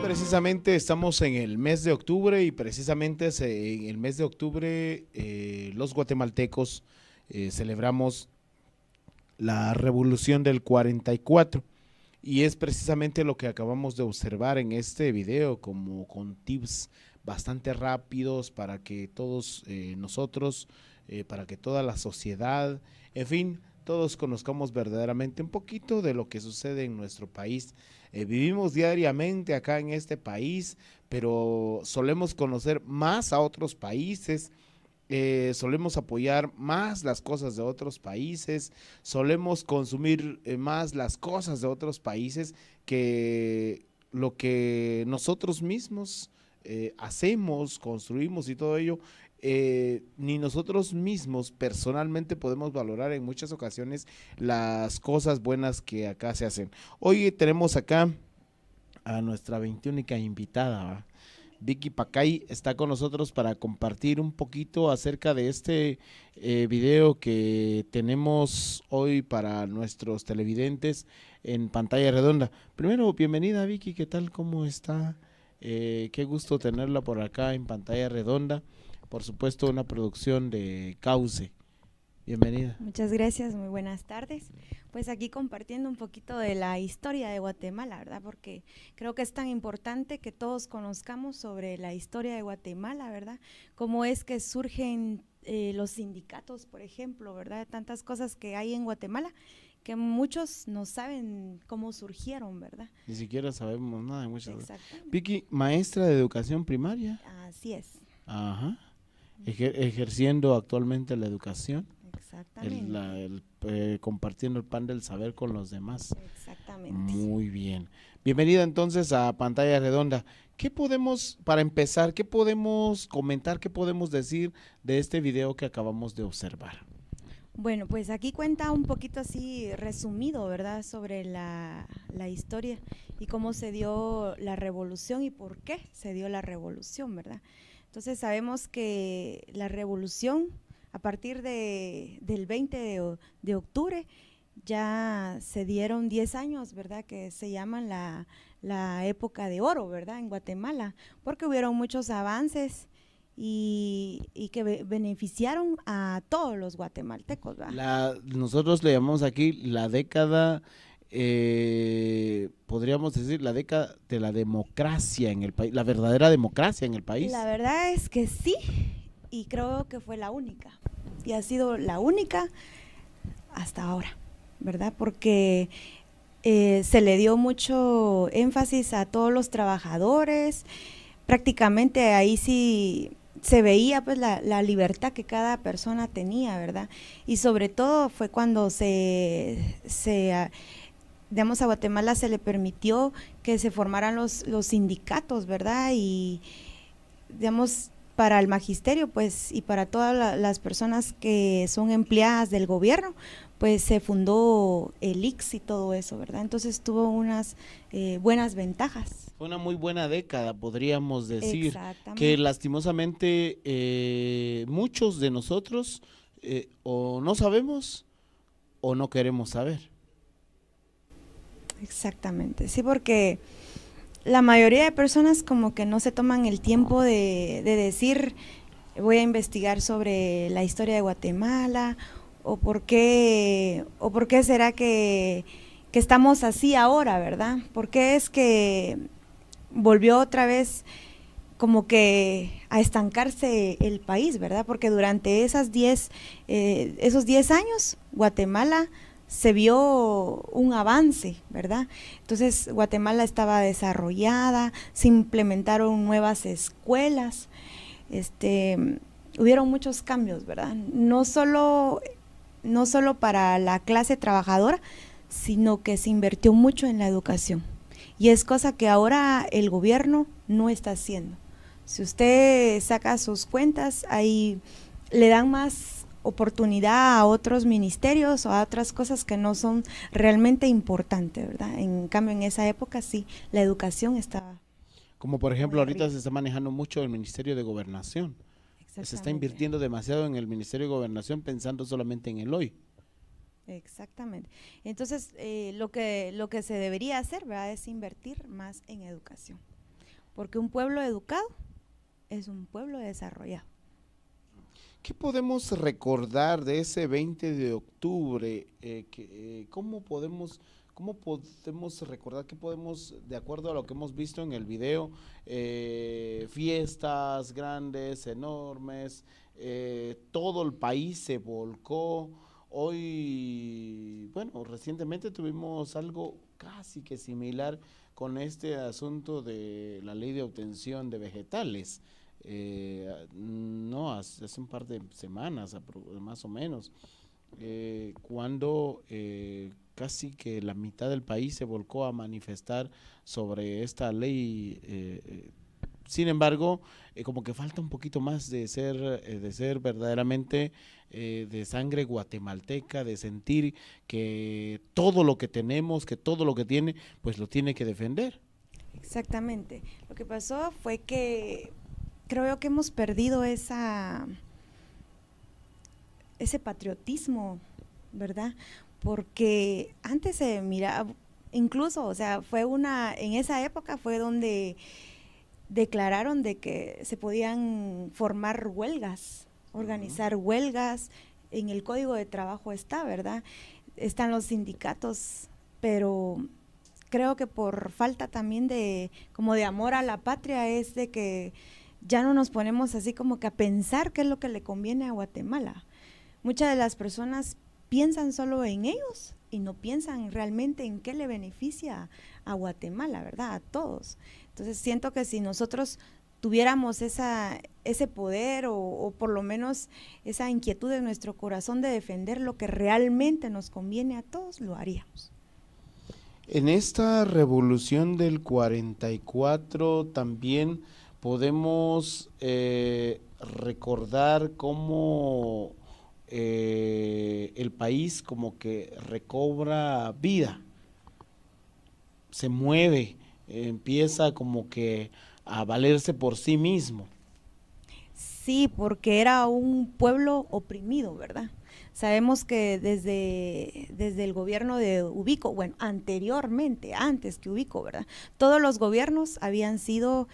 precisamente estamos en el mes de octubre y precisamente en el mes de octubre los guatemaltecos celebramos la Revolución del 44 y es precisamente lo que acabamos de observar en este video, como con tips bastante rápidos para que todos nosotros, para que toda la sociedad, en fin, todos conozcamos verdaderamente un poquito de lo que sucede en nuestro país. Vivimos diariamente acá en este país, pero solemos conocer más a otros países, solemos apoyar más las cosas de otros países, solemos consumir más las cosas de otros países que lo que nosotros mismos hacemos, construimos y todo ello. Ni nosotros mismos personalmente podemos valorar en muchas ocasiones las cosas buenas que acá se hacen. Hoy tenemos acá a nuestra 21ª invitada, ¿va? Vicky Pacay está con nosotros para compartir un poquito acerca de este video que tenemos hoy para nuestros televidentes en pantalla redonda. Primero, bienvenida Vicky, ¿qué tal? ¿Cómo está? Qué gusto tenerla por acá en pantalla redonda. Por supuesto, una producción de Cauce. Bienvenida. Muchas gracias, muy buenas tardes. Pues aquí compartiendo un poquito de la historia de Guatemala, ¿verdad? Porque creo que es tan importante que todos conozcamos sobre la historia de Guatemala, ¿verdad? Cómo es que surgen los sindicatos, por ejemplo, ¿verdad? Tantas cosas que hay en Guatemala que muchos no saben cómo surgieron, ¿verdad? Ni siquiera sabemos nada de muchas cosas. Exactamente. Vicky, maestra de educación primaria. Así es. Ajá. Ejerciendo actualmente la educación. Exactamente. Compartiendo el pan del saber con los demás. Exactamente. Muy bien. Bienvenida entonces a Pantalla Redonda. ¿Qué podemos, para empezar, qué podemos comentar, qué podemos decir de este video que acabamos de observar? Bueno, pues aquí cuenta un poquito así resumido, ¿verdad? Sobre la historia y cómo se dio la revolución y por qué se dio la revolución, ¿verdad? Entonces sabemos que la revolución a partir del 20 de octubre ya se dieron 10 años, ¿verdad? Que se llaman la época de oro, ¿verdad? En Guatemala, porque hubieron muchos avances y que beneficiaron a todos los guatemaltecos, ¿verdad? Nosotros le llamamos aquí la década, podríamos decir la década de la democracia en el país, la verdadera democracia en el país. La verdad es que sí, y creo que fue la única, y ha sido la única hasta ahora, ¿verdad? Porque se le dio mucho énfasis a todos los trabajadores, prácticamente ahí sí se veía pues la libertad que cada persona tenía, ¿verdad? Y sobre todo fue cuando digamos, a Guatemala se le permitió que se formaran los sindicatos, ¿verdad? Y digamos, para el magisterio, pues, y para todas las personas que son empleadas del gobierno, pues se fundó el ICS y todo eso, ¿verdad? Entonces tuvo unas buenas ventajas. Fue una muy buena década, podríamos decir, que lastimosamente muchos de nosotros o no sabemos o no queremos saber. Exactamente, sí, porque la mayoría de personas como que no se toman el tiempo de decir, voy a investigar sobre la historia de Guatemala, o por qué será que estamos así ahora, ¿verdad? ¿Por qué es que volvió otra vez como que a estancarse el país, ¿verdad? Porque durante esos 10 años, Guatemala se vio un avance, ¿verdad? Entonces Guatemala estaba desarrollada, se implementaron nuevas escuelas, hubieron muchos cambios, ¿verdad? No solo para la clase trabajadora, sino que se invirtió mucho en la educación. Y es cosa que ahora el gobierno no está haciendo. Si usted saca sus cuentas, ahí le dan más oportunidad a otros ministerios o a otras cosas que no son realmente importantes, ¿verdad? En cambio, en esa época sí, la educación estaba… Como por ejemplo, ahorita se está manejando mucho el Ministerio de Gobernación. Se está invirtiendo demasiado en el Ministerio de Gobernación pensando solamente en el hoy. Exactamente. Entonces, lo que se debería hacer, ¿verdad?, es invertir más en educación. porque un pueblo educado es un pueblo desarrollado. ¿Qué podemos recordar de ese 20 de octubre? ¿Cómo podemos recordar, qué podemos, de acuerdo a lo que hemos visto en el video, fiestas grandes, enormes, todo el país se volcó? Hoy, bueno, recientemente tuvimos algo casi que similar con este asunto de la ley de obtención de vegetales. No, hace un par de semanas más o menos, cuando casi que la mitad del país se volcó a manifestar sobre esta ley. Sin embargo, como que falta un poquito más de ser verdaderamente de sangre guatemalteca, de sentir que todo lo que tenemos, que todo lo que tiene, pues lo tiene que defender. Exactamente. Lo que pasó fue que creo yo que hemos perdido ese patriotismo, ¿verdad? Porque antes se miraba, incluso, o sea, en esa época fue donde declararon de que se podían formar huelgas, organizar huelgas, en el Código de Trabajo está, ¿verdad? Están los sindicatos, pero creo que por falta también como de amor a la patria es de que ya no nos ponemos así como que a pensar qué es lo que le conviene a Guatemala. Muchas de las personas piensan solo en ellos y no piensan realmente en qué le beneficia a Guatemala, ¿verdad? A todos. Entonces siento que si nosotros tuviéramos ese poder o por lo menos esa inquietud en nuestro corazón de defender lo que realmente nos conviene a todos, lo haríamos. En esta revolución del 44 también podemos recordar cómo el país como que recobra vida, se mueve, empieza como que a valerse por sí mismo. Sí, porque era un pueblo oprimido, ¿verdad? Sabemos que desde el gobierno de Ubico, bueno, anteriormente, antes que Ubico, ¿verdad? Todos los gobiernos habían sido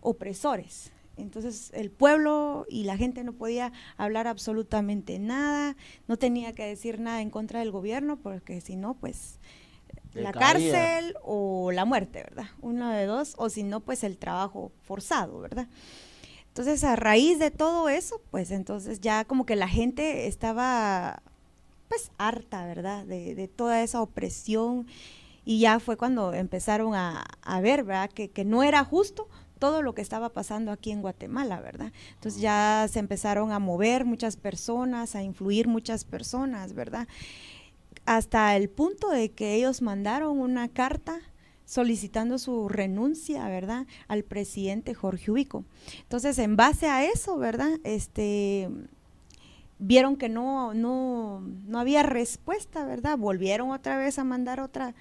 opresores. Entonces el pueblo y la gente no podía hablar absolutamente nada, no tenía que decir nada en contra del gobierno, porque si no, pues la cárcel o la muerte, ¿verdad? Uno de dos, o si no, pues el trabajo forzado, ¿verdad? Entonces, a raíz de todo eso, pues entonces ya como que la gente estaba pues harta, ¿verdad? De toda esa opresión, y ya fue cuando empezaron a ver, ¿verdad? Que no era justo todo lo que estaba pasando aquí en Guatemala, ¿verdad? Entonces ya se empezaron a mover muchas personas, a influir muchas personas, ¿verdad? Hasta el punto de que ellos mandaron una carta solicitando su renuncia, ¿verdad?, al presidente Jorge Ubico. Entonces, en base a eso, ¿verdad?, vieron que no había respuesta, ¿verdad? Volvieron otra vez a mandar otra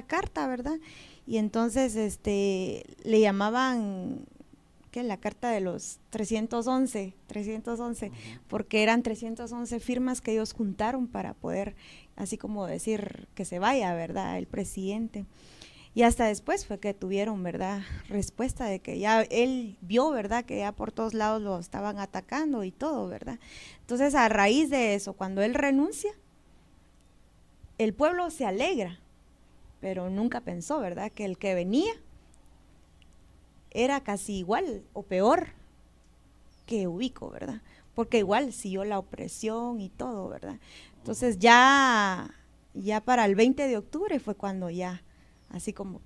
carta, ¿verdad? Y entonces le llamaban que la carta de los 311, porque eran 311 firmas que ellos juntaron para poder, así como decir que se vaya, ¿verdad?, el presidente. Y hasta después fue que tuvieron, ¿verdad?, respuesta de que ya él vio, ¿verdad?, que ya por todos lados lo estaban atacando y todo, ¿verdad? Entonces, a raíz de eso, cuando él renuncia, el pueblo se alegra, pero nunca pensó, ¿verdad?, que el que venía era casi igual o peor que Ubico, ¿verdad? Porque igual siguió la opresión y todo, ¿verdad? Entonces ya para el 20 de octubre fue cuando ya, así como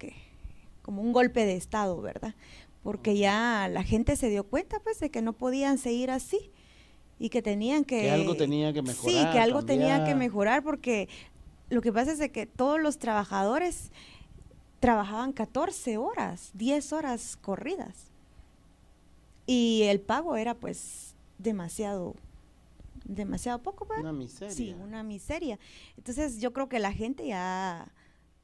un golpe de estado, ¿verdad? Porque ya la gente se dio cuenta, pues, de que no podían seguir así y que tenían que algo tenía que mejorar. Sí, que algo cambiar. tenía que mejorar, porque lo que pasa es de que todos los trabajadores trabajaban 14 horas, 10 horas corridas, y el pago era pues demasiado poco, ¿verdad? Una miseria. Sí, una miseria. Entonces yo creo que la gente ya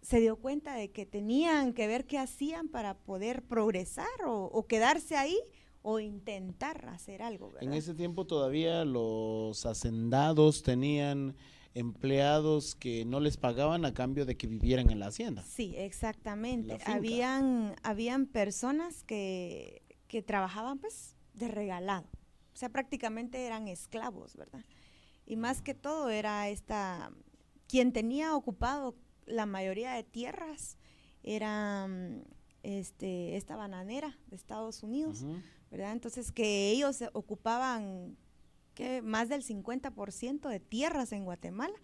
se dio cuenta de que tenían que ver qué hacían para poder progresar o quedarse ahí o intentar hacer algo, ¿verdad? En ese tiempo todavía los hacendados tenían empleados que no les pagaban a cambio de que vivieran en la hacienda. Sí, exactamente. La finca. Habían personas que trabajaban pues de regalado, o sea, prácticamente eran esclavos, ¿verdad? Y más que todo era quien tenía ocupado la mayoría de tierras era esta bananera de Estados Unidos, ¿verdad? Entonces que ellos ocupaban más del 50% de tierras en Guatemala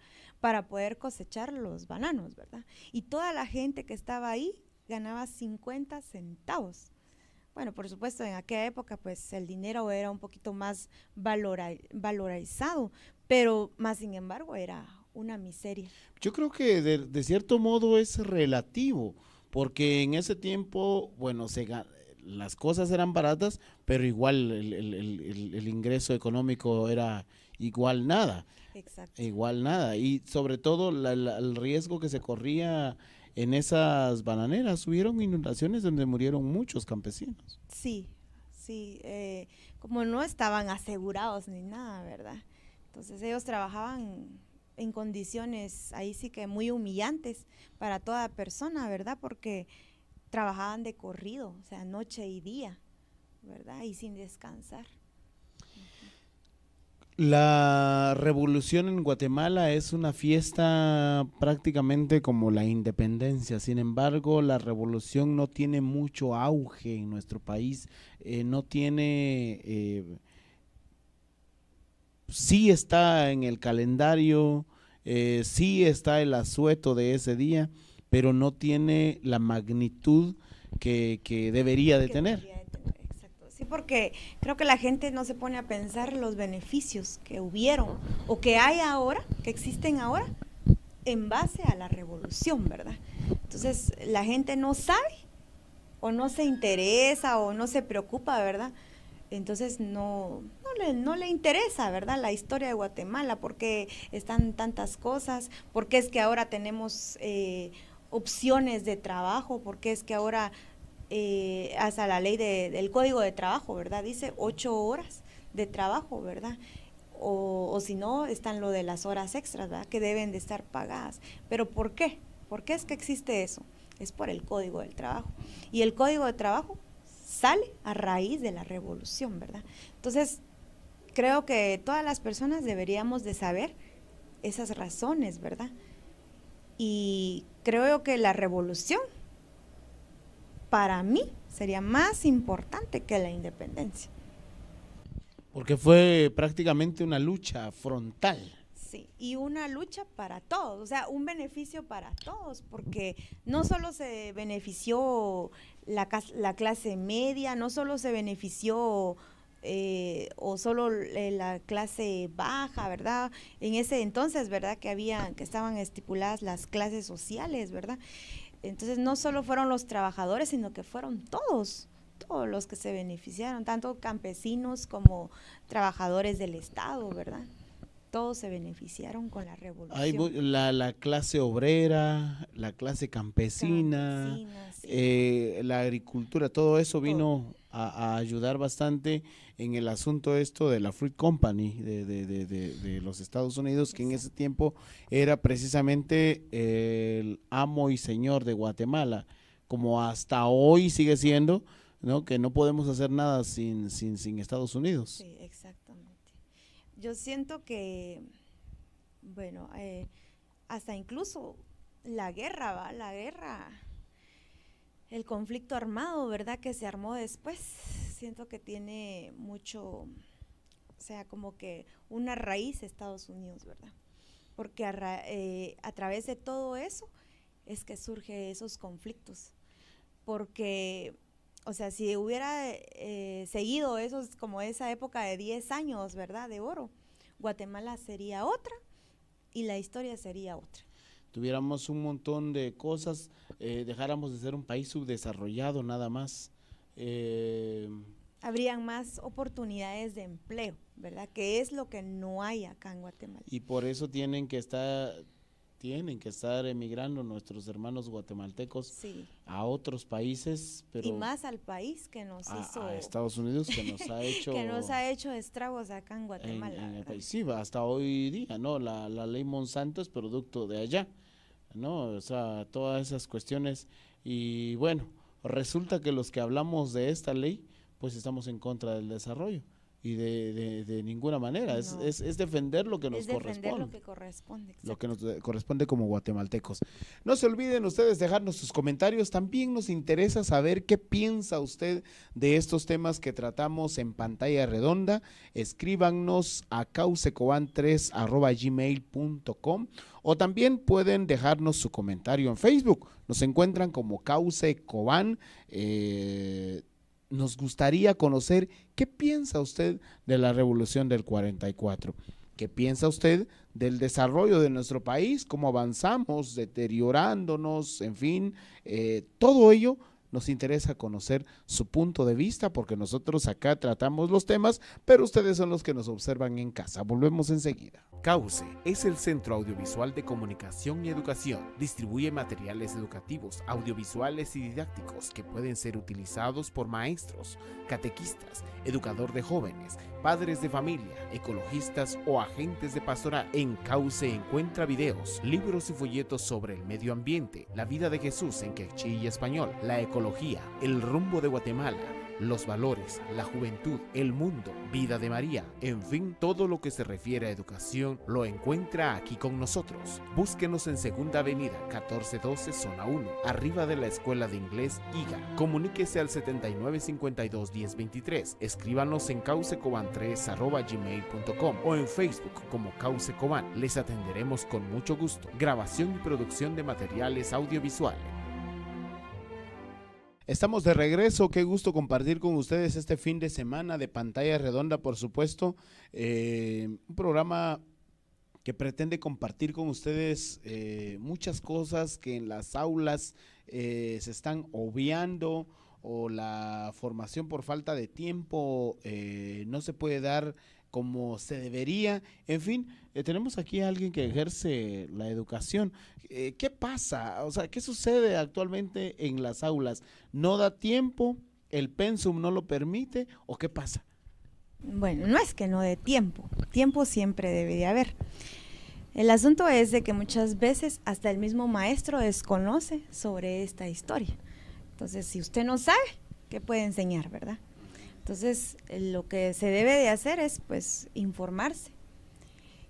para poder cosechar los bananos, ¿verdad? Y toda la gente que estaba ahí ganaba 50 centavos. Bueno, por supuesto, en aquella época pues el dinero era un poquito más valorizado, pero más sin embargo era una miseria. Yo creo que de cierto modo es relativo, porque en ese tiempo, bueno, las cosas eran baratas, pero igual el ingreso económico era igual nada. Exacto. Igual nada. Y sobre todo el riesgo que se corría en esas bananeras. Hubieron inundaciones donde murieron muchos campesinos. Sí, sí, como no estaban asegurados ni nada, ¿verdad? Entonces ellos trabajaban en condiciones ahí sí que muy humillantes para toda persona, ¿verdad? Porque trabajaban de corrido, o sea, noche y día, ¿verdad? Y sin descansar. La revolución en Guatemala es una fiesta prácticamente como la independencia. Sin embargo, la revolución no tiene mucho auge en nuestro país. No tiene, sí está en el calendario, sí está el asueto de ese día, pero no tiene la magnitud que debería de tener. Exacto. Sí, porque creo que la gente no se pone a pensar los beneficios que hubieron o que hay ahora, que existen ahora, en base a la revolución, ¿verdad? Entonces, la gente no sabe o no se interesa o no se preocupa, ¿verdad? Entonces no le interesa, ¿verdad? La historia de Guatemala, porque están tantas cosas, porque es que ahora tenemos opciones de trabajo, porque es que ahora hasta la ley del Código de Trabajo, ¿verdad? Dice 8 horas de trabajo, ¿verdad? O si no, están lo de las horas extras, ¿verdad? Que deben de estar pagadas. ¿Pero por qué? ¿Por qué es que existe eso? Es por el Código del Trabajo. Y el Código de Trabajo sale a raíz de la revolución, ¿verdad? Entonces, creo que todas las personas deberíamos de saber esas razones, ¿verdad? Y creo que la revolución, para mí, sería más importante que la independencia. Porque fue prácticamente una lucha frontal. Sí, y una lucha para todos, o sea, un beneficio para todos, porque no solo se benefició la clase media, no solo se benefició o solo la clase baja, ¿verdad? En ese entonces, ¿verdad? Que estaban estipuladas las clases sociales, ¿verdad? Entonces no solo fueron los trabajadores, sino que fueron todos los que se beneficiaron, tanto campesinos como trabajadores del Estado, ¿verdad? Todos se beneficiaron con la revolución. La clase obrera, la clase campesina, sí. La agricultura, todo eso vino a ayudar bastante en el asunto esto de la Fruit Company de los Estados Unidos, que en ese tiempo era precisamente el amo y señor de Guatemala, como hasta hoy sigue siendo, ¿no? Que no podemos hacer nada sin Estados Unidos. Sí, exactamente. Yo siento que, bueno, hasta incluso la guerra, el conflicto armado, ¿verdad? Que se armó después, siento que tiene mucho, o sea, como que una raíz Estados Unidos, ¿verdad? Porque a través de todo eso es que surgen esos conflictos, porque, o sea, si hubiera seguido como esa época de 10 años, ¿verdad? De oro, Guatemala sería otra y la historia sería otra. Tuviéramos un montón de cosas, dejáramos de ser un país subdesarrollado nada más. Habrían más oportunidades de empleo, ¿verdad? Que es lo que no hay acá en Guatemala. Y por eso tienen que estar tienen que estar emigrando nuestros hermanos guatemaltecos Sí. a otros países, pero Y más al país que nos hizo, a Estados Unidos, que nos ha hecho que nos ha hecho estragos acá en Guatemala, en el ¿verdad? país. Sí, hasta hoy día, ¿no? La ley Monsanto es producto de allá, ¿no? O sea, todas esas cuestiones. Y bueno, resulta que los que hablamos de esta ley, pues estamos en contra del desarrollo. Y de ninguna manera, No. es defender lo que nos Es defender corresponde. lo que corresponde. Lo que Exacto. nos corresponde como guatemaltecos. No se olviden ustedes dejarnos sus comentarios. También nos interesa saber qué piensa usted de estos temas que tratamos en pantalla redonda. Escríbanos a causecoban3@gmail.com o también pueden dejarnos su comentario en Facebook. Nos encuentran como Cauce Coban. Nos gustaría conocer qué piensa usted de la revolución del 44. ¿Qué piensa usted del desarrollo de nuestro país? ¿Cómo avanzamos, deteriorándonos? En fin, todo ello nos interesa conocer su punto de vista porque nosotros acá tratamos los temas, pero ustedes son los que nos observan en casa. Volvemos enseguida. Cauce es el Centro Audiovisual de Comunicación y Educación. Distribuye materiales educativos, audiovisuales y didácticos que pueden ser utilizados por maestros, catequistas, educador de jóvenes, padres de familia, ecologistas o agentes de pastoral. En Cauce encuentra videos, libros y folletos sobre el medio ambiente, la vida de Jesús en quechua y español, la ecología, el rumbo de Guatemala, los valores, la juventud, el mundo, vida de María, en fin, todo lo que se refiere a educación lo encuentra aquí con nosotros. Búsquenos en Segunda Avenida 1412 Zona 1, arriba de la Escuela de Inglés IGA. Comuníquese al 7952-1023. Escríbanos en causecoban3@gmail.com o en Facebook como Cauce Coban. Les atenderemos con mucho gusto. Grabación y producción de materiales audiovisuales. Estamos de regreso, qué gusto compartir con ustedes este fin de semana de pantalla redonda, por supuesto, un programa que pretende compartir con ustedes muchas cosas que en las aulas se están obviando o la formación por falta de tiempo no se puede dar como se debería. En fin, tenemos aquí a alguien que ejerce la educación. ¿Qué pasa? O sea, ¿qué sucede actualmente en las aulas? ¿No da tiempo? ¿El pensum no lo permite? ¿O qué pasa? Bueno, no es que no dé tiempo, tiempo siempre debe de haber. El asunto es de que muchas veces hasta el mismo maestro desconoce sobre esta historia. Entonces, si usted no sabe, ¿qué puede enseñar, verdad? Entonces, lo que se debe de hacer es, pues, informarse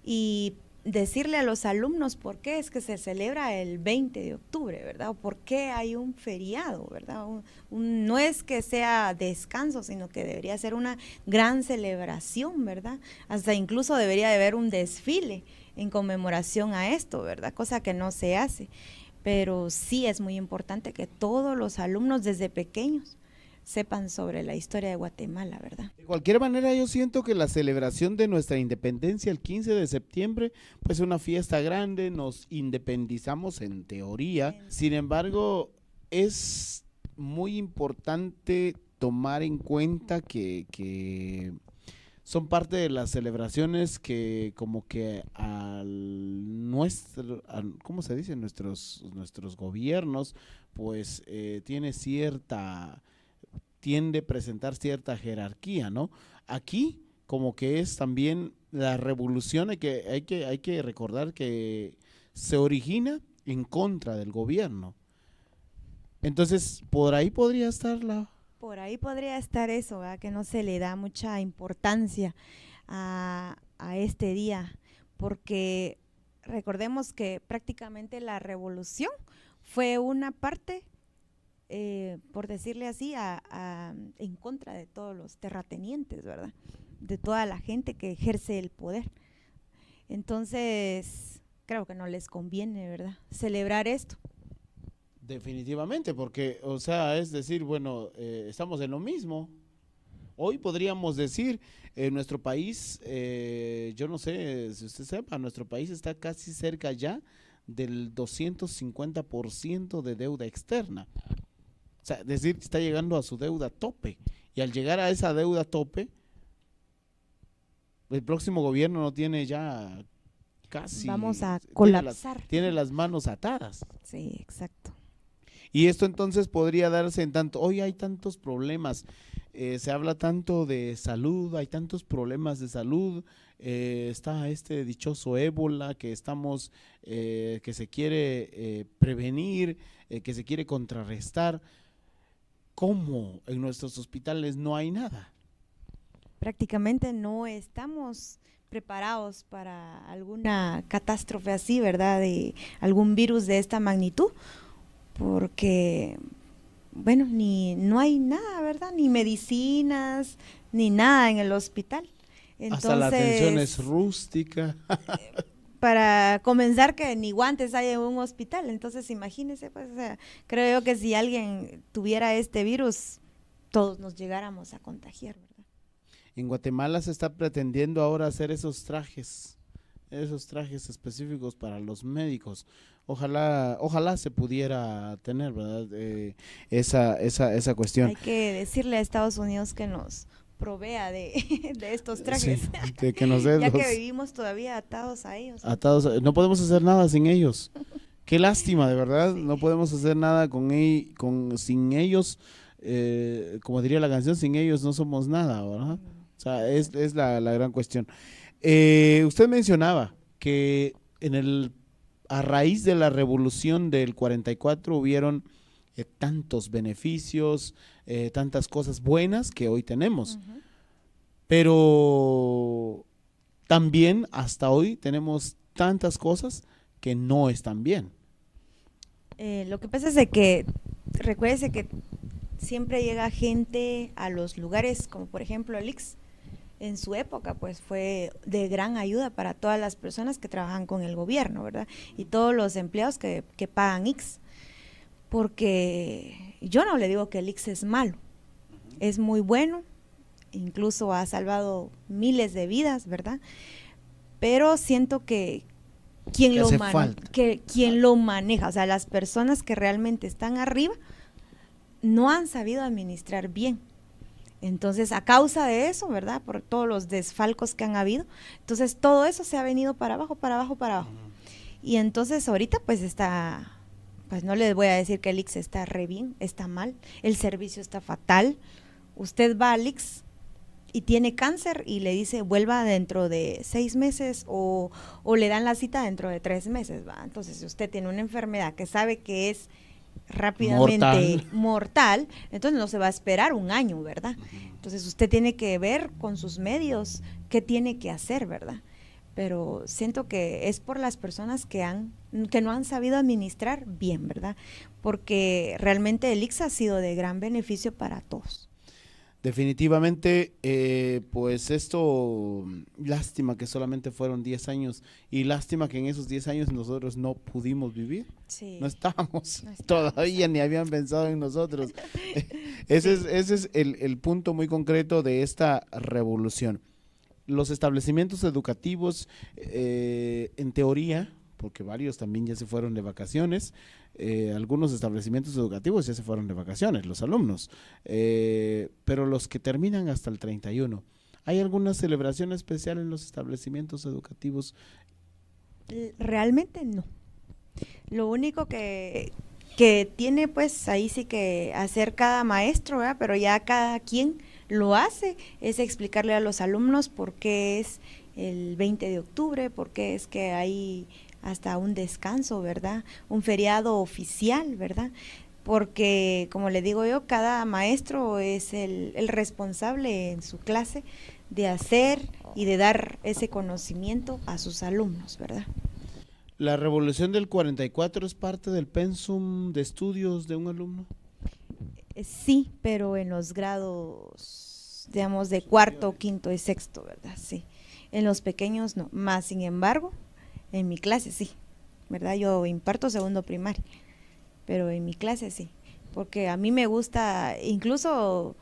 y decirle a los alumnos por qué es que se celebra el 20 de octubre, ¿verdad? O por qué hay un feriado, ¿verdad? No es que sea descanso, sino que debería ser una gran celebración, ¿verdad? Hasta incluso debería de haber un desfile en conmemoración a esto, ¿verdad? Cosa que no se hace. Pero sí es muy importante que todos los alumnos desde pequeños sepan sobre la historia de Guatemala, ¿verdad? De cualquier manera, yo siento que la celebración de nuestra independencia el 15 de septiembre, pues es una fiesta grande, nos independizamos en teoría, sin embargo, es muy importante tomar en cuenta que son parte de las celebraciones que como que ¿cómo se dice? Nuestros gobiernos, pues tiende a presentar cierta jerarquía, ¿no? Aquí como que es también la revolución, hay que recordar que se origina en contra del gobierno. Entonces, por ahí podría estar Por ahí podría estar eso, ¿verdad? Que no se le da mucha importancia a este día, porque recordemos que prácticamente la revolución fue una parte, por decirle así, en contra de todos los terratenientes, ¿verdad? De toda la gente que ejerce el poder. Entonces, creo que no les conviene, ¿verdad?, celebrar esto. Definitivamente, porque, o sea, es decir, bueno, estamos en lo mismo. Hoy podríamos decir, nuestro país, yo no sé si usted sepa, nuestro país está casi cerca ya del 250% de deuda externa. O sea, es decir, está llegando a su deuda tope. Y al llegar a esa deuda tope, el próximo gobierno no tiene ya casi vamos a tiene colapsar. tiene las manos atadas. Sí, exacto. Y esto entonces podría darse en tanto, hoy hay tantos problemas, se habla tanto de salud, hay tantos problemas de salud, está este dichoso ébola que estamos, que se quiere prevenir, que se quiere contrarrestar. ¿Cómo en nuestros hospitales no hay nada? Prácticamente no estamos preparados para alguna catástrofe así, ¿verdad? De algún virus de esta magnitud, porque, bueno, no hay nada, ¿verdad? Ni medicinas, ni nada en el hospital. Hasta la atención es Entonces, rústica. para comenzar, que ni guantes hay en un hospital, entonces imagínense, pues, o sea, creo yo que si alguien tuviera este virus, todos nos llegáramos a contagiar, ¿verdad? En Guatemala se está pretendiendo ahora hacer esos trajes específicos para los médicos. Ojalá se pudiera tener, ¿verdad? Esa cuestión. Hay que decirle a Estados Unidos que nos provea de estos trajes, Sí, de que nos dé ya que los vivimos todavía atados a ellos. atados. No podemos hacer nada sin ellos. Qué lástima, de verdad. Sí. No podemos hacer nada sin ellos. Como diría la canción, sin ellos no somos nada, ¿verdad? O sea, es la gran cuestión. Usted mencionaba que a raíz de la revolución del 44 hubieron tantos beneficios, tantas cosas buenas que hoy tenemos, Ujú. pero también hasta hoy tenemos tantas cosas que no están bien. Lo que pasa es de que, recuérdese que siempre llega gente a los lugares, como por ejemplo el IX, en su época pues fue de gran ayuda para todas las personas que trabajan con el gobierno, ¿verdad? Y todos los empleados que pagan IX, porque yo no le digo que el IX es malo, es muy bueno, incluso ha salvado miles de vidas, ¿verdad? Pero siento que quien Que hace falta. quien lo maneja, o sea, las personas que realmente están arriba, no han sabido administrar bien. Entonces, a causa de eso, ¿verdad? Por todos los desfalcos que han habido, entonces todo eso se ha venido para abajo, para abajo, para abajo. Y entonces ahorita pues está, pues no les voy a decir que el IX está re bien, está mal, el servicio está fatal. Usted va al IX y tiene cáncer y le dice vuelva dentro de 6 meses o le dan la cita dentro de 3 meses, ¿va? Entonces, si usted tiene una enfermedad que sabe que es rápidamente mortal, entonces no se va a esperar un año, ¿verdad? Entonces usted tiene que ver con sus medios qué tiene que hacer, ¿verdad? Pero siento que es por las personas que no han sabido administrar bien, ¿verdad? Porque realmente el IX ha sido de gran beneficio para todos. Definitivamente, pues esto, lástima que solamente fueron 10 años y lástima que en esos 10 años nosotros no pudimos vivir, Sí. no estábamos, No estábamos. todavía ni habían pensado en nosotros. Ese es el punto muy concreto de esta revolución. Los establecimientos educativos, en teoría, porque varios también ya se fueron de vacaciones, algunos establecimientos educativos ya se fueron de vacaciones, los alumnos, pero los que terminan hasta el 31, ¿hay alguna celebración especial en los establecimientos educativos? Realmente no. Lo único que tiene pues ahí sí que hacer cada maestro, ¿verdad? Pero ya cada quien lo hace, es explicarle a los alumnos por qué es el 20 de octubre, por qué es que hay hasta un descanso, ¿verdad? Un feriado oficial, ¿verdad? Porque, como le digo yo, cada maestro es el responsable en su clase de hacer y de dar ese conocimiento a sus alumnos, ¿verdad? ¿La revolución del 44 es parte del pensum de estudios de un alumno? Sí, pero en los grados, digamos, de cuarto, quinto y sexto, ¿verdad? Sí. En los pequeños no. Más, sin embargo, en mi clase sí, ¿verdad? Yo imparto segundo primaria, pero en mi clase sí, porque a mí me gusta, incluso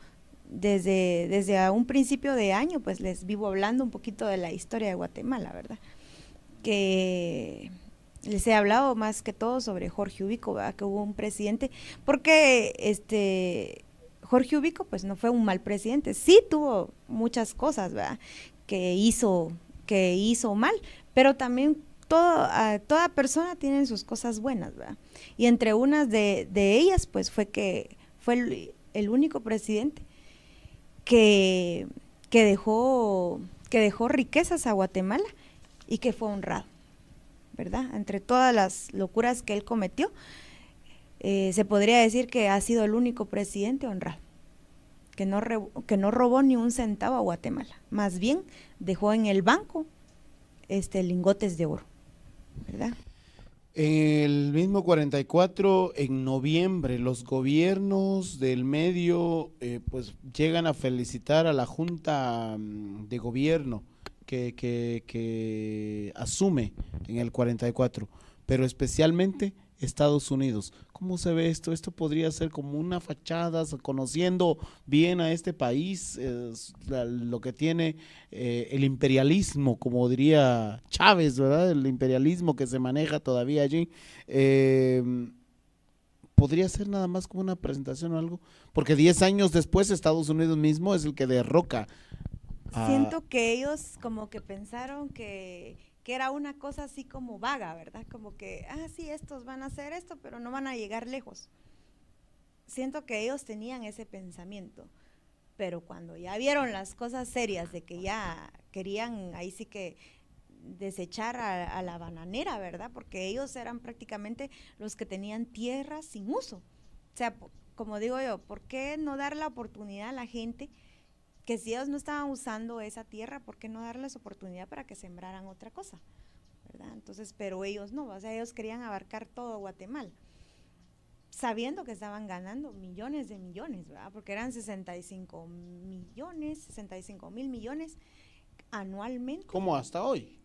desde a un principio de año, pues les vivo hablando un poquito de la historia de Guatemala, ¿verdad? Que les he hablado más que todo sobre Jorge Ubico, ¿verdad? Que hubo un presidente, porque Jorge Ubico pues no fue un mal presidente, sí tuvo muchas cosas, ¿verdad? que hizo mal, pero también toda persona tiene sus cosas buenas, ¿verdad? Y entre unas de ellas, pues fue que fue el único presidente que dejó riquezas a Guatemala y que fue honrado, ¿verdad? Entre todas las locuras que él cometió, se podría decir que ha sido el único presidente honrado, que no robó ni un centavo a Guatemala, más bien dejó en el banco lingotes de oro, ¿verdad? En el mismo 44, en noviembre, los gobiernos del medio pues llegan a felicitar a la Junta de Gobierno que asume en el 44, pero especialmente Estados Unidos. ¿Cómo se ve esto? Esto podría ser como una fachada, conociendo bien a este país, lo que tiene el imperialismo, como diría Chávez, ¿verdad? El imperialismo que se maneja todavía allí. ¿Podría ser nada más como una presentación o algo? Porque 10 años después Estados Unidos mismo es el que derroca. Siento que ellos como que pensaron que era una cosa así como vaga, ¿verdad? Como que, sí, estos van a hacer esto, pero no van a llegar lejos. Siento que ellos tenían ese pensamiento, pero cuando ya vieron las cosas serias de que ya querían, ahí sí que desechar a la bananera, ¿verdad? Porque ellos eran prácticamente los que tenían tierra sin uso. O sea, como digo yo, ¿por qué no dar la oportunidad a la gente que si ellos no estaban usando esa tierra, ¿por qué no darles oportunidad para que sembraran otra cosa? ¿Verdad? Entonces, pero ellos no, o sea, ellos querían abarcar todo Guatemala, sabiendo que estaban ganando millones de millones, ¿verdad? Porque eran 65 mil millones anualmente. ¿Cómo hasta hoy?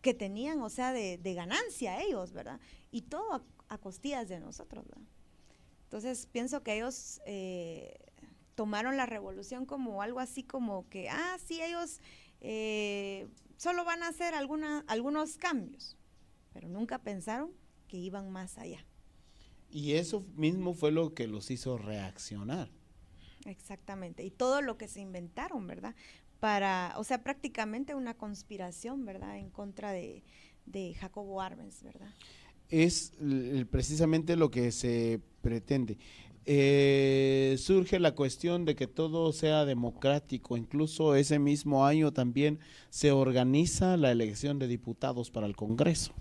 Que tenían, o sea, de ganancia ellos, ¿verdad? Y todo a costillas de nosotros, ¿verdad? Entonces, pienso que ellos tomaron la revolución como algo así como que, sí, ellos solo van a hacer algunos cambios, pero nunca pensaron que iban más allá. Y eso mismo fue lo que los hizo reaccionar. Exactamente, y todo lo que se inventaron, ¿verdad? O sea, prácticamente una conspiración, ¿verdad? En contra de Jacobo Arbenz, ¿verdad? Es precisamente lo que se pretende. Surge la cuestión de que todo sea democrático, incluso ese mismo año también se organiza la elección de diputados para el Congreso.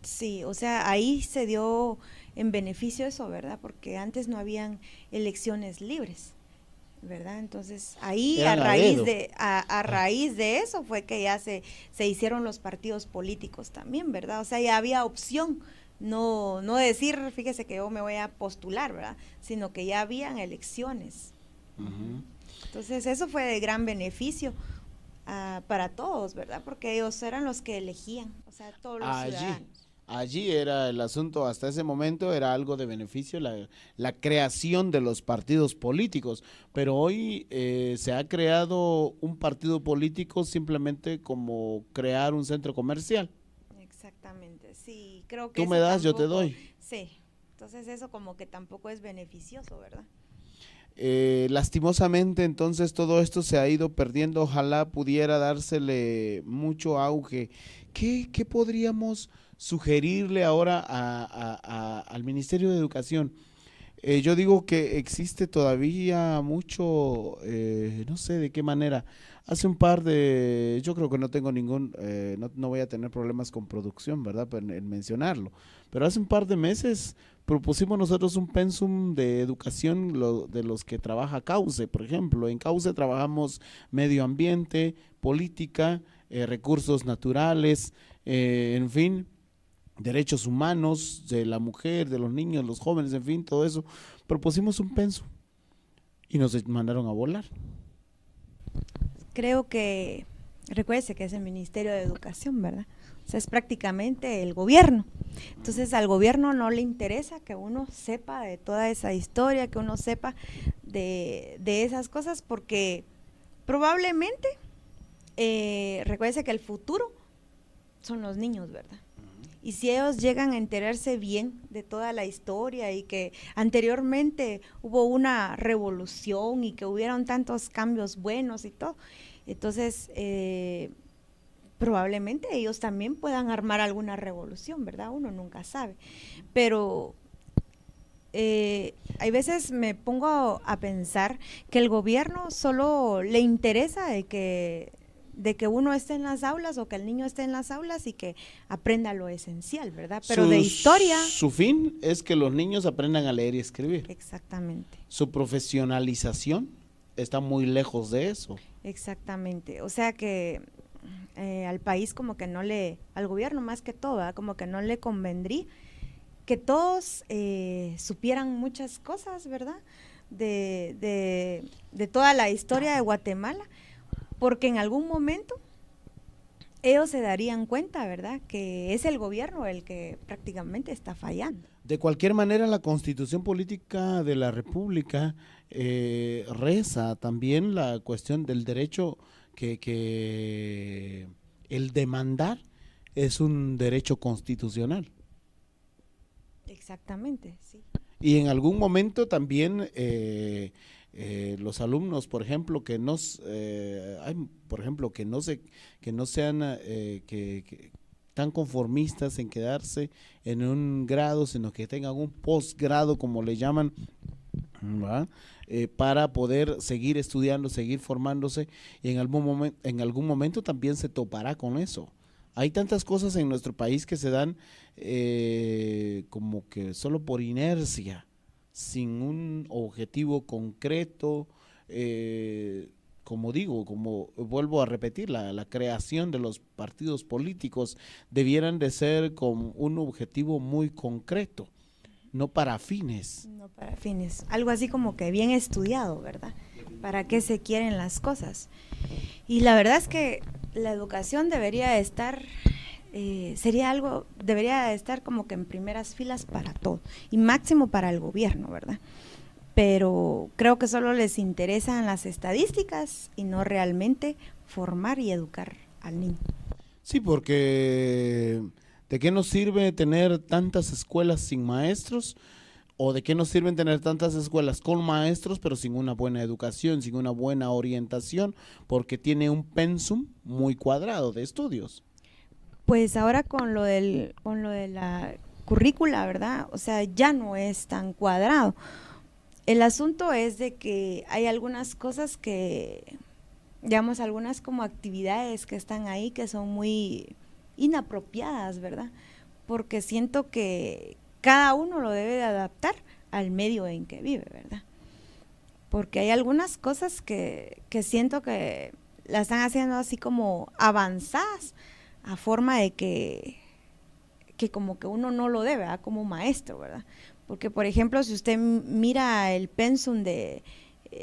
Sí, o sea, ahí se dio en beneficio eso, ¿verdad? Porque antes no habían elecciones libres, ¿verdad? Entonces ahí a raíz de eso fue que ya se hicieron los partidos políticos también, ¿verdad? O sea, ya había opción. No decir, fíjese que yo me voy a postular, ¿verdad? Sino que ya habían elecciones. Uh-huh. Entonces eso fue de gran beneficio para todos, ¿verdad? Porque ellos eran los que elegían, o sea, todos los ciudadanos. Allí era el asunto, hasta ese momento era algo de beneficio, la creación de los partidos políticos, pero hoy se ha creado un partido político simplemente como crear un centro comercial. Exactamente, sí, creo que tú me das, yo te doy. Sí, entonces eso como que tampoco es beneficioso, ¿verdad? Lastimosamente entonces todo esto se ha ido perdiendo, ojalá pudiera dársele mucho auge. ¿Qué podríamos sugerirle ahora al Ministerio de Educación? Yo digo que existe todavía mucho, no sé de qué manera. Hace yo creo que no tengo no voy a tener problemas con producción, ¿verdad? En mencionarlo. Pero hace un par de meses propusimos nosotros un pensum de educación de los que trabaja CAUCE, por ejemplo. En CAUCE trabajamos medio ambiente, política, recursos naturales, en fin, derechos humanos de la mujer, de los niños, los jóvenes, en fin, todo eso. Propusimos un pensum y nos mandaron a volar. Creo que, recuérdese que es el Ministerio de Educación, ¿verdad? O sea, es prácticamente el gobierno. Entonces, al gobierno no le interesa que uno sepa de toda esa historia, que uno sepa de esas cosas, porque probablemente, recuérdese que el futuro son los niños, ¿verdad? Y si ellos llegan a enterarse bien de toda la historia y que anteriormente hubo una revolución y que hubieron tantos cambios buenos y todo, entonces probablemente ellos también puedan armar alguna revolución, ¿verdad? Uno nunca sabe. Pero hay veces me pongo a pensar que el gobierno solo le interesa de que uno esté en las aulas o que el niño esté en las aulas y que aprenda lo esencial, ¿verdad? Pero de historia… Su fin es que los niños aprendan a leer y escribir. Exactamente. Su profesionalización está muy lejos de eso. Exactamente. O sea que al país como que no le, al gobierno más que todo, ¿verdad? Como que no le convendría que todos supieran muchas cosas, ¿verdad? De toda la historia de Guatemala, porque en algún momento ellos se darían cuenta, ¿verdad? Que es el gobierno el que prácticamente está fallando. De cualquier manera, la Constitución Política de la República reza también la cuestión del derecho que el demandar es un derecho constitucional. Exactamente, sí. Y en algún momento también los alumnos, por ejemplo, que no sean tan conformistas en quedarse en un grado, sino que tengan un posgrado, como le llaman, para poder seguir estudiando, seguir formándose, y en algún momento también se topará con eso. Hay tantas cosas en nuestro país que se dan como que solo por inercia, sin un objetivo concreto, como digo, como vuelvo a repetir, la creación de los partidos políticos debieran de ser con un objetivo muy concreto, no para fines. No para fines, algo así como que bien estudiado, ¿verdad? ¿Para qué se quieren las cosas? Y la verdad es que la educación debería estar, debería estar como que en primeras filas para todo, y máximo para el gobierno, ¿verdad? Pero creo que solo les interesan las estadísticas y no realmente formar y educar al niño. Sí, porque ¿de qué nos sirve tener tantas escuelas sin maestros? ¿O de qué nos sirven tener tantas escuelas con maestros pero sin una buena educación, sin una buena orientación? Porque tiene un pensum muy cuadrado de estudios. Pues ahora con lo de la currícula, ¿verdad? O sea, ya no es tan cuadrado. El asunto es de que hay algunas cosas que, digamos, algunas como actividades que están ahí que son muy inapropiadas, ¿verdad? Porque siento que cada uno lo debe de adaptar al medio en que vive, ¿verdad? Porque hay algunas cosas que siento que la están haciendo así como avanzadas a forma de que como que uno no lo debe, ¿verdad? Como maestro, ¿verdad? Porque, por ejemplo, si usted mira el pensum de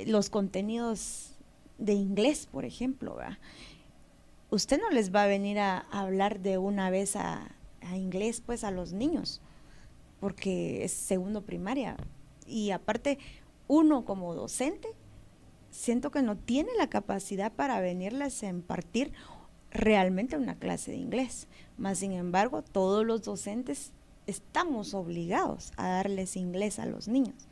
los contenidos de inglés, por ejemplo, ¿verdad? Usted no les va a venir a hablar de una vez a inglés, pues, a los niños, porque es segundo primaria. Y aparte, uno como docente, siento que no tiene la capacidad para venirles a impartir realmente una clase de inglés. Más sin embargo, todos los docentes estamos obligados a darles inglés a los niños.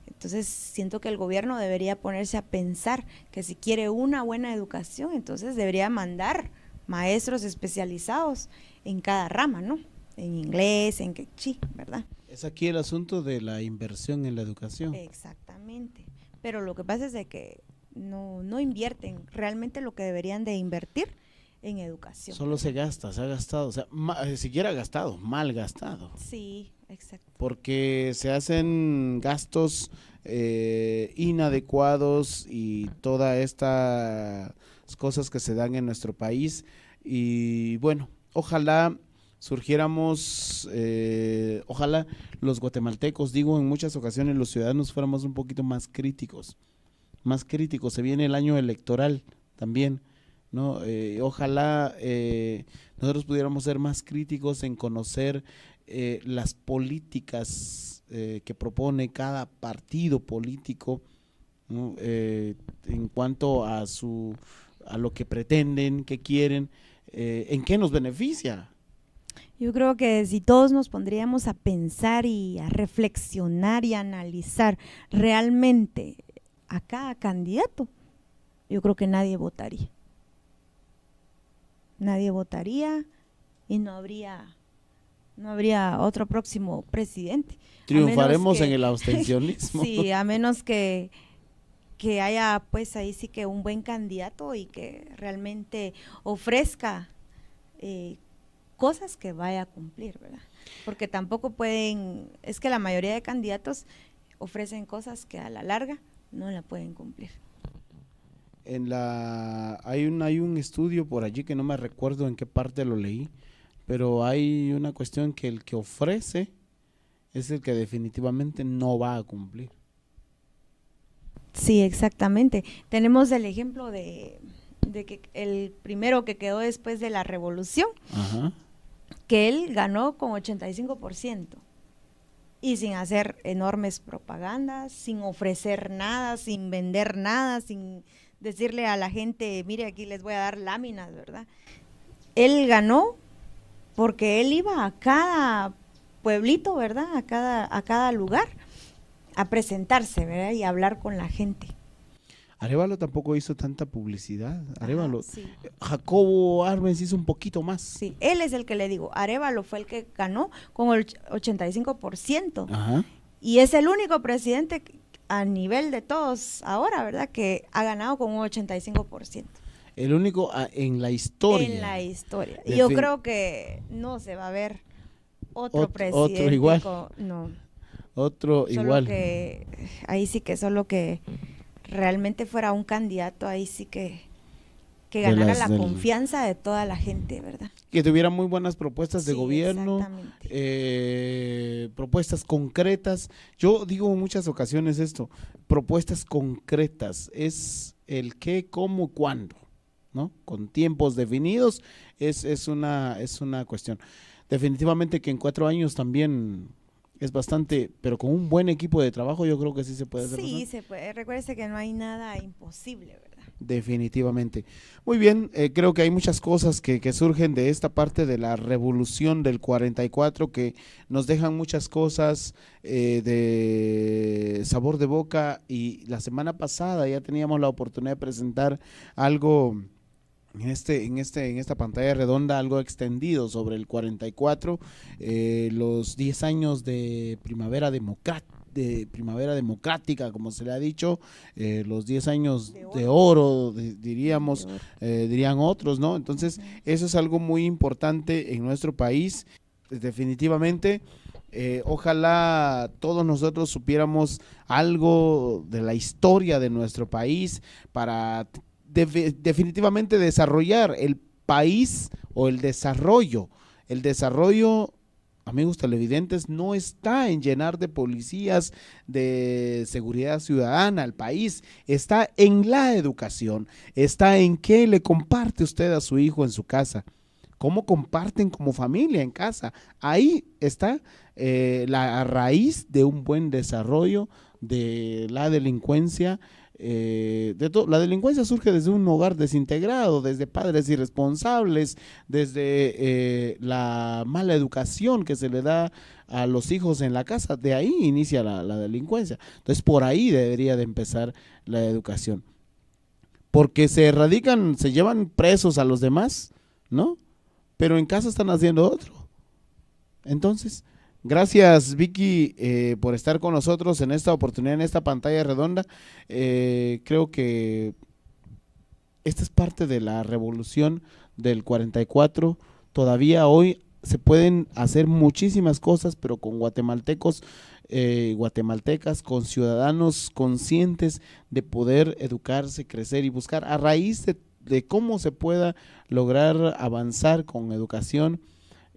Entonces siento que el gobierno debería ponerse a pensar que si quiere una buena educación, entonces debería mandar maestros especializados en cada rama, ¿no? En inglés, en quechí, ¿verdad? Es aquí el asunto de la inversión en la educación. Exactamente. Pero lo que pasa es de que no invierten realmente lo que deberían de invertir en educación. Solo se ha gastado, o sea, siquiera gastado, mal gastado. Sí, exacto. Porque se hacen gastos inadecuados y todas estas cosas que se dan en nuestro país. Y bueno, ojalá surgiéramos, ojalá los guatemaltecos, digo, en muchas ocasiones los ciudadanos fuéramos un poquito más críticos. Se viene el año electoral también, ¿no? Ojalá nosotros pudiéramos ser más críticos en conocer las políticas que propone cada partido político, ¿no? En cuanto a lo que pretenden, que quieren, en qué nos beneficia. Yo creo que si todos nos pondríamos a pensar y a reflexionar y a analizar realmente a cada candidato, yo creo que nadie votaría. nadie votaría y no habría otro próximo presidente. Triunfaremos en el abstencionismo. Sí, a menos que haya pues ahí sí que un buen candidato y que realmente ofrezca cosas que vaya a cumplir, ¿verdad? Porque tampoco pueden, es que la mayoría de candidatos ofrecen cosas que a la larga no la pueden cumplir. Hay un estudio por allí que no me recuerdo en qué parte lo leí, pero hay una cuestión que el que ofrece es el que definitivamente no va a cumplir. Sí, exactamente. Tenemos el ejemplo de que el primero que quedó después de la revolución, Ajá. que él ganó con 85% y sin hacer enormes propagandas, sin ofrecer nada, sin vender nada, sin decirle a la gente, mire, aquí les voy a dar láminas, ¿verdad? Él ganó porque él iba a cada pueblito, ¿verdad? A cada lugar a presentarse, ¿verdad? Y a hablar con la gente. Arévalo tampoco hizo tanta publicidad. Arévalo. Sí. Jacobo Arbenz hizo un poquito más. Sí, él es el que le digo, Arévalo fue el que ganó con el 85%. Ajá. Y es el único presidente a nivel de todos ahora, ¿verdad? Que ha ganado con un 85%. El único en la historia. En la historia. Y yo creo que no se va a ver otro presidente. Otro igual. No. Otro solo igual. Que ahí sí que solo que realmente fuera un candidato, ahí sí que ganara la confianza de toda la gente, ¿verdad? Que tuviera muy buenas propuestas de Sí, gobierno, propuestas concretas. Yo digo en muchas ocasiones esto, propuestas concretas, es el qué, cómo, cuándo, ¿no? Con tiempos definidos, es una cuestión. Definitivamente que en 4 años también es bastante, pero con un buen equipo de trabajo yo creo que sí se puede hacer. Sí, se puede. Recuérdese que no hay nada imposible, ¿verdad? Definitivamente. Muy bien, creo que hay muchas cosas que surgen de esta parte de la revolución del 44 que nos dejan muchas cosas de sabor de boca, y la semana pasada ya teníamos la oportunidad de presentar algo en esta pantalla redonda, algo extendido sobre el 44, los 10 años de primavera democrática, como se le ha dicho, los 10 años de oro, dirían otros, ¿no? Entonces, eso es algo muy importante en nuestro país, definitivamente. Ojalá todos nosotros supiéramos algo de la historia de nuestro país para definitivamente desarrollar el país o el desarrollo. El desarrollo, amigos televidentes, no está en llenar de policías, de seguridad ciudadana al país, está en la educación, está en qué le comparte usted a su hijo en su casa, cómo comparten como familia en casa. Ahí está la raíz de un buen desarrollo de la delincuencia. La delincuencia surge desde un hogar desintegrado, desde padres irresponsables, desde la mala educación que se le da a los hijos en la casa. De ahí inicia la delincuencia. Entonces por ahí debería de empezar la educación, porque se llevan presos a los demás, ¿no? Pero en casa están haciendo otro. Entonces, gracias, Vicky, por estar con nosotros en esta oportunidad, en esta pantalla redonda. Creo que esta es parte de la revolución del 44. Todavía hoy se pueden hacer muchísimas cosas, pero con guatemaltecos, guatemaltecas, con ciudadanos conscientes de poder educarse, crecer y buscar a raíz de cómo se pueda lograr avanzar con educación.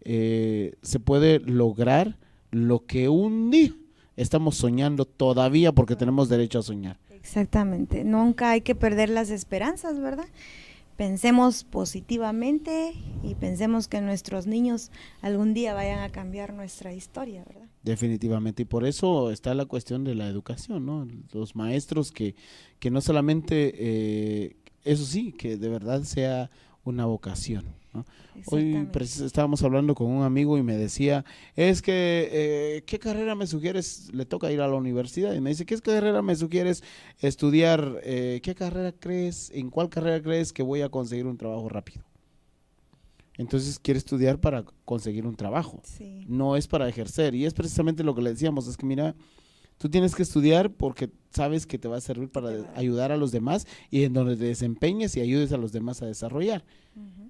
Se puede lograr lo que un día estamos soñando todavía, porque tenemos derecho a soñar. Exactamente, nunca hay que perder las esperanzas, ¿verdad? Pensemos positivamente y pensemos que nuestros niños algún día vayan a cambiar nuestra historia, ¿verdad? Definitivamente, y por eso está la cuestión de la educación, ¿no? Los maestros que no solamente, eso sí, que de verdad sea una vocación, ¿no? Hoy estábamos hablando con un amigo y me decía, es que, ¿qué carrera me sugieres? Le toca ir a la universidad y me dice, ¿qué carrera me sugieres estudiar? ¿En cuál carrera crees que voy a conseguir un trabajo rápido? Entonces quiere estudiar para conseguir un trabajo, Sí. no es para ejercer. Y es precisamente lo que le decíamos, es que mira, tú tienes que estudiar porque sabes que te va a servir para Te va a- ayudar a los demás y en donde te desempeñes y ayudes a los demás a desarrollar. Ujú,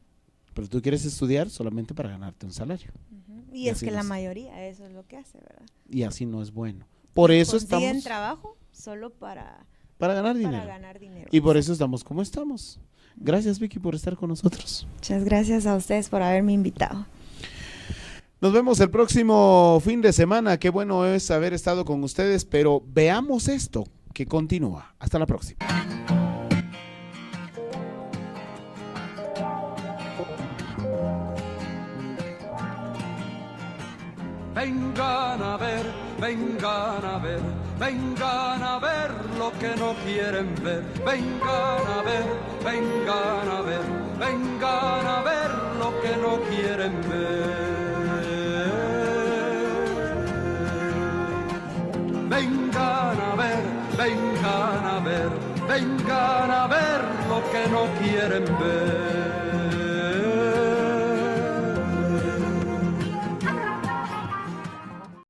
Pero tú quieres estudiar solamente para ganarte un salario. ujú. Y Y es así que la es. mayoría eso es lo que hace, ¿verdad? Y así no es bueno. Por eso Consiguen estamos trabajo solo para para dinero. ganar dinero. Y por eso estamos como estamos. Gracias, Vicky, por estar con nosotros. Muchas gracias a ustedes por haberme invitado. Nos vemos el próximo fin de semana. Qué bueno es haber estado con ustedes, pero veamos esto que continúa. Hasta la próxima. Vengan a ver, vengan a ver, vengan a ver lo que no quieren ver. Vengan a ver, vengan a ver, vengan a ver lo que no quieren ver. Vengan a ver, vengan a ver, vengan a ver lo que no quieren ver.